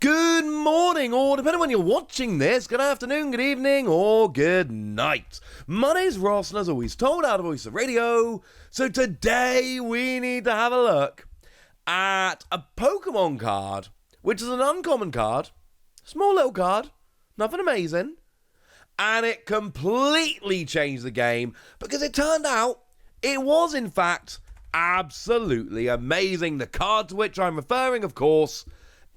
Good morning, or depending on when you're watching this, good afternoon, good evening, or good night. My name's Ross, and as always, told out of Voice of Radio. So today we need to have a look at a Pokemon card, which is an uncommon card, small little card, nothing amazing, and it completely changed the game because it turned out it was, in fact, absolutely amazing. The card to which I'm referring, of course,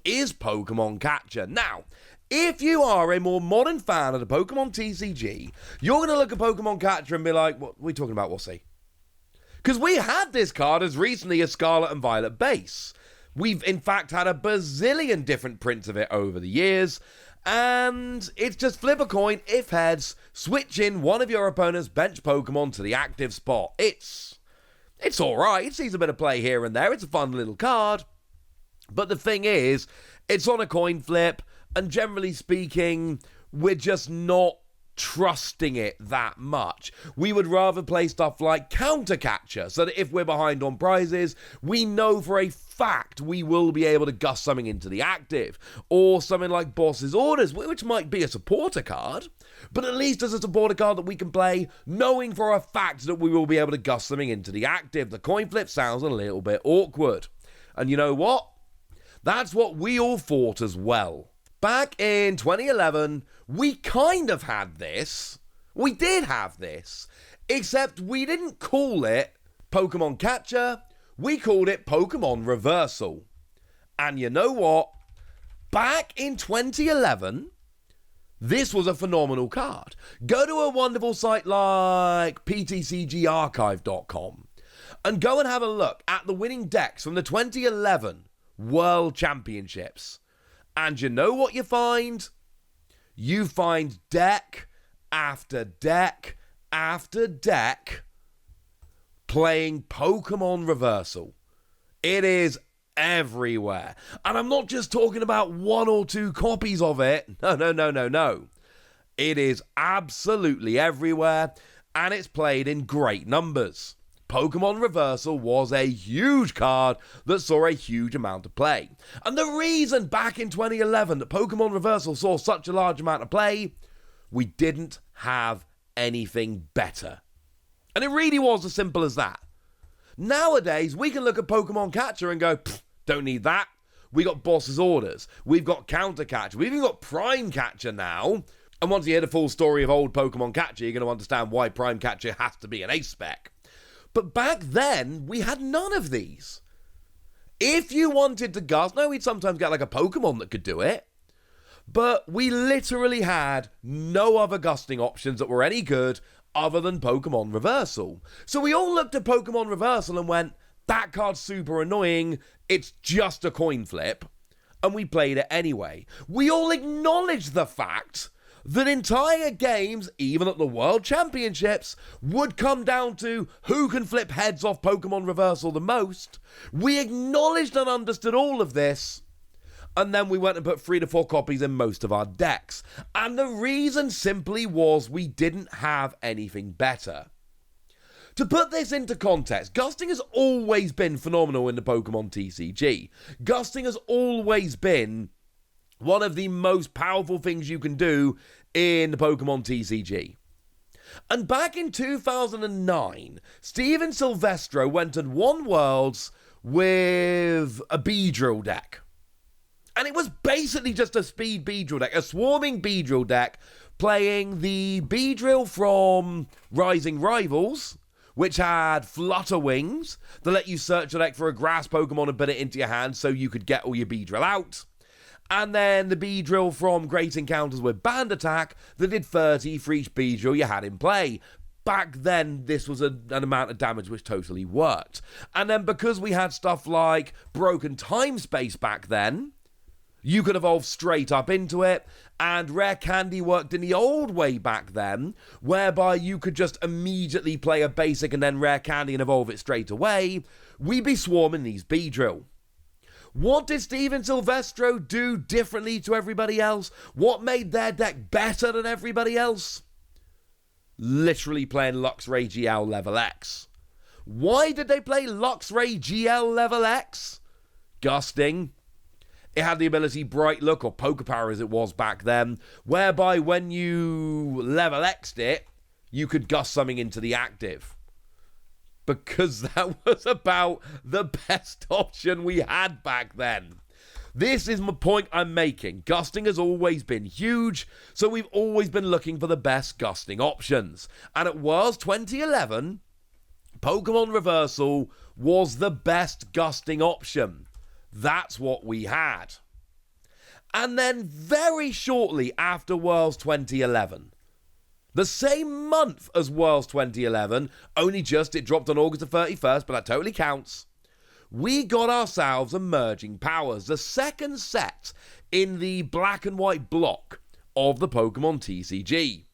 is Pokemon Catcher. Now, if you are a more modern fan of the Pokemon TCG, you're going to look at Pokemon Catcher and be like, what are we talking about, Wussy? Because we had this card as recently as Scarlet and Violet base. We've, in fact, had a bazillion different prints of it over the years, and it's just flip a coin, if heads, switch in one of your opponent's bench Pokemon to the active spot. It's alright, it sees a bit of play here and there, it's a fun little card. But the thing is, it's on a coin flip, and generally speaking, we're just not trusting it that much. We would rather play stuff like Counter Catcher, so that if we're behind on prizes, we know for a fact we will be able to gust something into the active. Or something like Boss's Orders, which might be a supporter card, but at least as a supporter card that we can play, knowing for a fact that we will be able to gust something into the active. The coin flip sounds a little bit awkward. And you know what? That's what we all thought as well. Back in 2011, we kind of had this. We did have this, except we didn't call it Pokemon Catcher, we called it Pokemon Reversal. And you know what? Back in 2011, this was a phenomenal card. Go to a wonderful site like ptcgarchive.com and go and have a look at the winning decks from the 2011 World Championships. And you know what you find? You find deck after deck after deck playing Pokemon Reversal. It is everywhere. And I'm not just talking about one or two copies of it. No. It is absolutely everywhere, and it's played in great numbers. Pokemon Reversal was a huge card that saw a huge amount of play. And the reason back in 2011 that Pokemon Reversal saw such a large amount of play, we didn't have anything better. And it really was as simple as that. Nowadays, we can look at Pokemon Catcher and go, don't need that. We got Boss's Orders. We've got Counter Catcher. We've even got Prime Catcher now. And once you hear the full story of old Pokemon Catcher, you're going to understand why Prime Catcher has to be an ace spec. But back then, we had none of these. If you wanted to gust, now we'd sometimes get like a Pokemon that could do it, but we literally had no other gusting options that were any good other than Pokemon Reversal. So we all looked at Pokemon Reversal and went, that card's super annoying, it's just a coin flip, and we played it anyway. We all acknowledged the fact that entire games, even at the World Championships, would come down to who can flip heads off Pokemon Reversal the most. We acknowledged and understood all of this, and then we went and put 3 to 4 copies in most of our decks. And the reason simply was we didn't have anything better. To put this into context, gusting has always been phenomenal in the Pokemon TCG. Gusting has always been one of the most powerful things you can do in the Pokemon TCG. And back in 2009, Steven Silvestro went and won Worlds with a Beedrill deck. And it was basically just a speed Beedrill deck, a swarming Beedrill deck, playing the Beedrill from Rising Rivals, which had Flutter Wings that let you search your deck for a grass Pokemon and put it into your hand so you could get all your Beedrill out. And then the Beedrill from Great Encounters with Band Attack that did 30 for each Beedrill you had in play. Back then, this was an amount of damage which totally worked. And then because we had stuff like Broken Time Space back then, you could evolve straight up into it, and Rare Candy worked in the old way back then, whereby you could just immediately play a basic and then Rare Candy and evolve it straight away. We'd be swarming these Beedrill. What did Steven Silvestro do differently to everybody else? What made their deck better than everybody else? Literally playing Luxray GL level X. Why did they play Luxray GL level X? Gusting. It had the ability Bright Look, or Poker Power as it was back then, whereby when you level X'd it, you could gust something into the active. Because that was about the best option we had back then. This is my point I'm making. Gusting has always been huge, so we've always been looking for the best gusting options. And at Worlds 2011, Pokemon Reversal was the best gusting option. That's what we had. And then very shortly after Worlds 2011, the same month as Worlds 2011, only just it dropped on August the 31st, but that totally counts, we got ourselves Emerging Powers, the second set in the black and white block of the Pokemon TCG.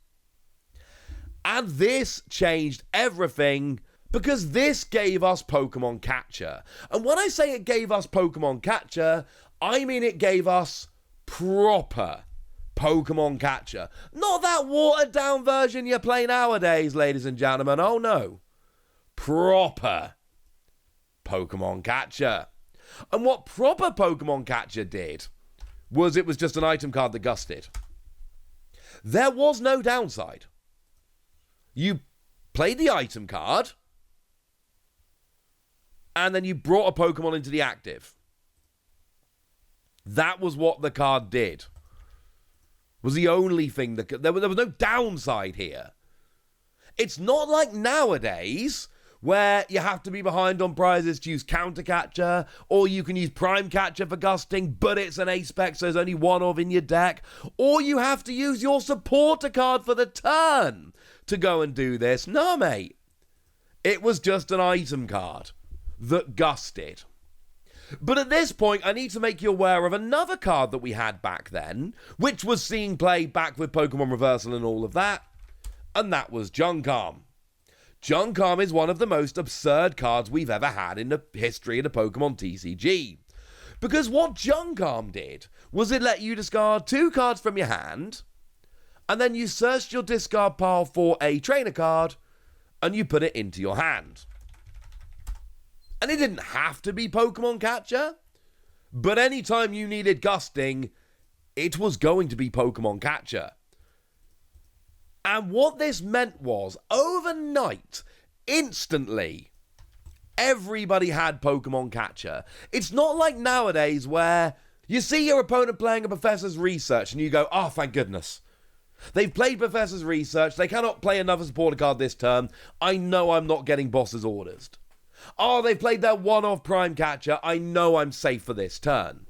And this changed everything, because this gave us Pokemon Catcher. And when I say it gave us Pokemon Catcher, I mean it gave us proper Pokemon Catcher. Not that watered down version you play nowadays, ladies and gentlemen. Oh no. Proper Pokemon Catcher. And what proper Pokemon Catcher did was it was just an item card that gusted. There was no downside. You played the item card, and then you brought a Pokemon into the active. That was what the card did. Was the only thing that there was no downside here. It's not like nowadays where you have to be behind on prizes to use Counter Catcher, or you can use Prime Catcher for gusting, but it's an A-Spec, so there's only one of in your deck, or you have to use your supporter card for the turn to go and do this. No, mate. It was just an item card that gusted. But at this point, I need to make you aware of another card that we had back then, which was seeing play back with Pokemon Reversal and all of that, and that was Junkam. Junkam is one of the most absurd cards we've ever had in the history of the Pokemon TCG. Because what Junkam did was it let you discard 2 cards from your hand, and then you searched your discard pile for a trainer card, and you put it into your hand. And it didn't have to be Pokemon Catcher, but anytime you needed gusting, it was going to be Pokemon Catcher. And what this meant was, overnight, instantly, everybody had Pokemon Catcher. It's not like nowadays where you see your opponent playing a Professor's Research and you go, oh, thank goodness. They've played Professor's Research, they cannot play another supporter card this turn, I know I'm not getting Boss's Orders. Oh, they've played their one-off Prime Catcher, I know I'm safe for this turn.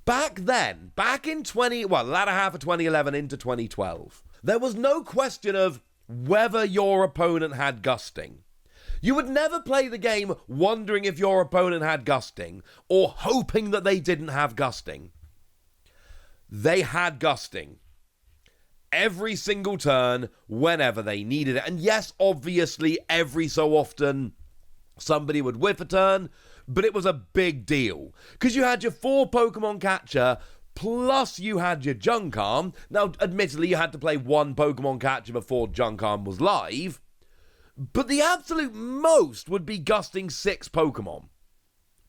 Back then, back in latter half of 2011 into 2012, there was no question of whether your opponent had gusting. You would never play the game wondering if your opponent had gusting, or hoping that they didn't have gusting. They had gusting. Every single turn, whenever they needed it. And yes, obviously, every so often, somebody would whiff a turn, but it was a big deal. Because you had your 4 Pokemon Catcher, plus you had your Junkam. Now, admittedly, you had to play 1 Pokemon Catcher before Junkam was live, but the absolute most would be gusting 6 Pokemon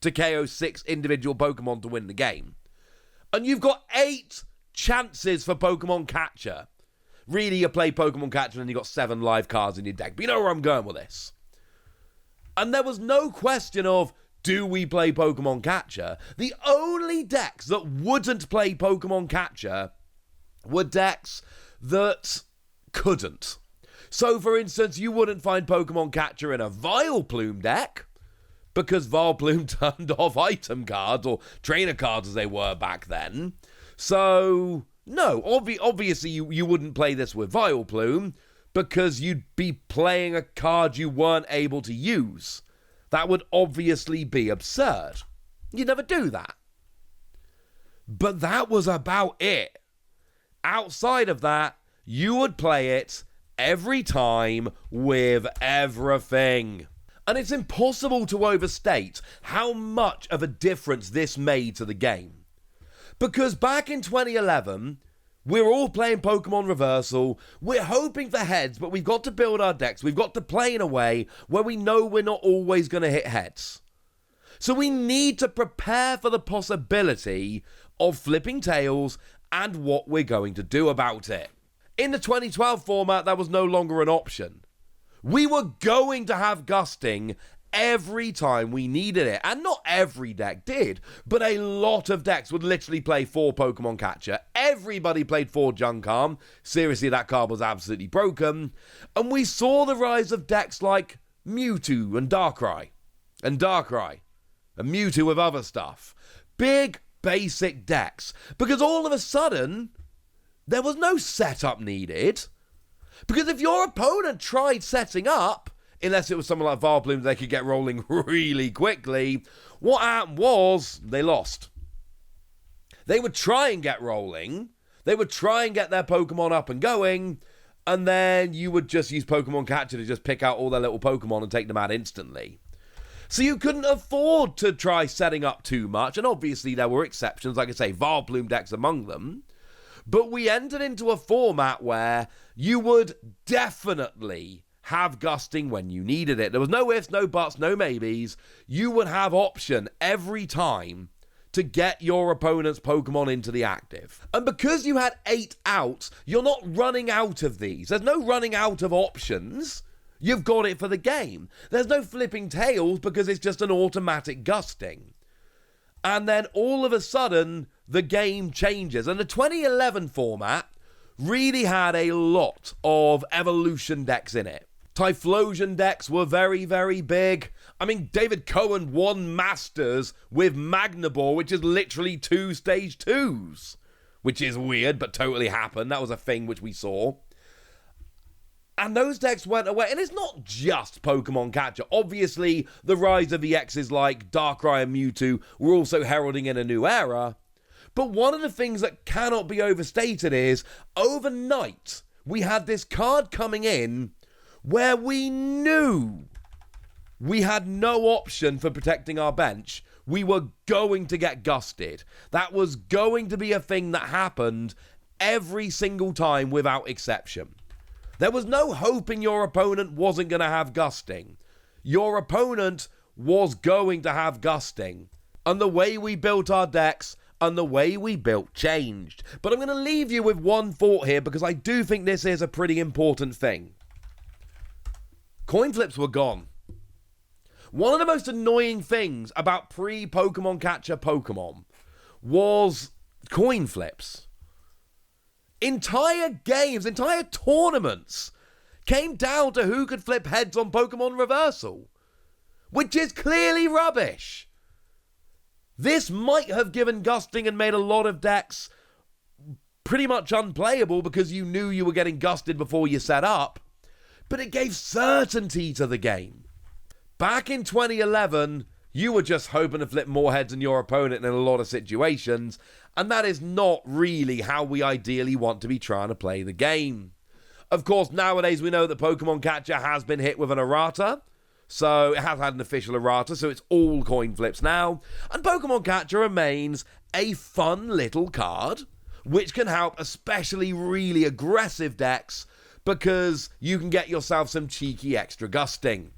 to KO 6 individual Pokemon to win the game. And you've got 8 chances for Pokemon Catcher. Really, you play Pokemon Catcher and you've got 7 live cards in your deck. But you know where I'm going with this. And there was no question of, do we play Pokemon Catcher? The only decks that wouldn't play Pokemon Catcher were decks that couldn't. So, for instance, you wouldn't find Pokemon Catcher in a Vileplume deck, because Vileplume turned off item cards, or trainer cards as they were back then. So, no, obviously you wouldn't play this with Vileplume, because you'd be playing a card you weren't able to use. That would obviously be absurd. You'd never do that. But that was about it. Outside of that, you would play it every time with everything. And it's impossible to overstate how much of a difference this made to the game. Because back in 2011, we're all playing Pokemon Reversal, we're hoping for heads, but we've got to build our decks, we've got to play in a way where we know we're not always going to hit heads. So we need to prepare for the possibility of flipping tails and what we're going to do about it. In the 2012 format, that was no longer an option. We were going to have gusting every time we needed it. And not every deck did, but a lot of decks would literally play 4 Pokemon Catcher. Everybody played 4 Junkarm. Seriously, that card was absolutely broken. And we saw the rise of decks like Mewtwo and Darkrai. And Mewtwo with other stuff. Big, basic decks. Because all of a sudden, there was no setup needed. Because if your opponent tried setting up, unless it was someone like Vileplume, they could get rolling really quickly, what happened was they lost. They would try and get rolling. They would try and get their Pokemon up and going. And then you would just use Pokemon Catcher to just pick out all their little Pokemon and take them out instantly. So you couldn't afford to try setting up too much. And obviously there were exceptions, like I say, Vileplume decks among them. But we entered into a format where you would definitely have gusting when you needed it. There was no ifs, no buts, no maybes. You would have option every time to get your opponent's Pokemon into the active. And because you had 8 outs, you're not running out of these. There's no running out of options. You've got it for the game. There's no flipping tails because it's just an automatic gusting. And then all of a sudden, the game changes. And the 2011 format really had a lot of evolution decks in it. Typhlosion decks were very, very big. I mean, David Cohen won Masters with Magnaball, which is literally 2 stage 2s. Which is weird, but totally happened. That was a thing which we saw. And those decks went away. And it's not just Pokemon Catcher. Obviously, the rise of EXs like Darkrai and Mewtwo were also heralding in a new era. But one of the things that cannot be overstated is, overnight, we had this card coming in where we knew we had no option for protecting our bench. We were going to get gusted. That was going to be a thing that happened every single time without exception. There was no hoping your opponent wasn't going to have gusting. Your opponent was going to have gusting. And the way we built our decks and the way we built changed. But I'm going to leave you with one thought here because I do think this is a pretty important thing. Coin flips were gone. One of the most annoying things about pre-Pokemon Catcher Pokemon was coin flips. Entire games, entire tournaments came down to who could flip heads on Pokemon Reversal, which is clearly rubbish. This might have given gusting and made a lot of decks pretty much unplayable because you knew you were getting gusted before you set up, but it gave certainty to the game. Back in 2011, you were just hoping to flip more heads than your opponent in a lot of situations, and that is not really how we ideally want to be trying to play the game. Of course, nowadays we know that Pokemon Catcher has been hit with an errata, so it has had an official errata, so it's all coin flips now, and Pokemon Catcher remains a fun little card, which can help especially really aggressive decks, because you can get yourself some cheeky extra gusting.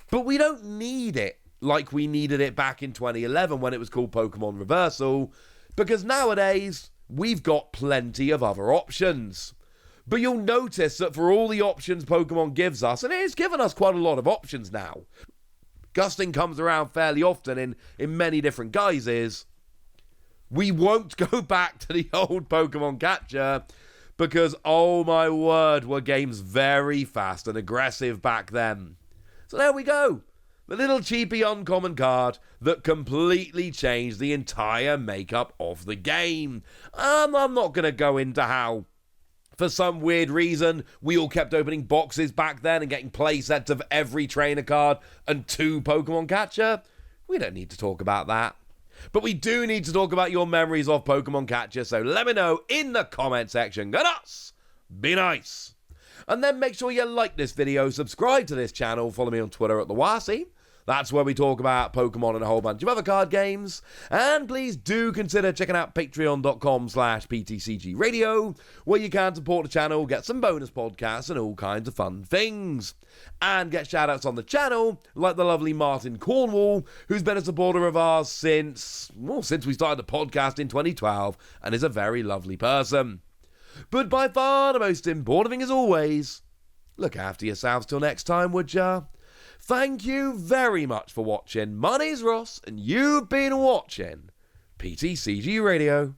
But we don't need it like we needed it back in 2011 when it was called Pokemon Reversal, because nowadays we've got plenty of other options. But you'll notice that for all the options Pokemon gives us, and it has given us quite a lot of options now, gusting comes around fairly often in many different guises, we won't go back to the old Pokemon Catcher, because, oh my word, were games very fast and aggressive back then. So there we go. The little cheapy uncommon card that completely changed the entire makeup of the game. I'm not going to go into how, for some weird reason, we all kept opening boxes back then and getting play sets of every trainer card and 2 Pokemon Catcher. We don't need to talk about that. But we do need to talk about your memories of Pokemon Catcher, so let me know in the comment section. Good us! Be nice! And then make sure you like this video, subscribe to this channel, follow me on Twitter at TheWasi, That's where we talk about Pokemon and a whole bunch of other card games. And please do consider checking out patreon.com/PTCG Radio, where you can support the channel, get some bonus podcasts and all kinds of fun things. And get shoutouts on the channel, like the lovely Martin Cornwall, who's been a supporter of ours since we started the podcast in 2012, and is a very lovely person. But by far the most important thing, as always, look after yourselves till next time, would ya? Thank you very much for watching. My name's Ross, and you've been watching PTCG Radio.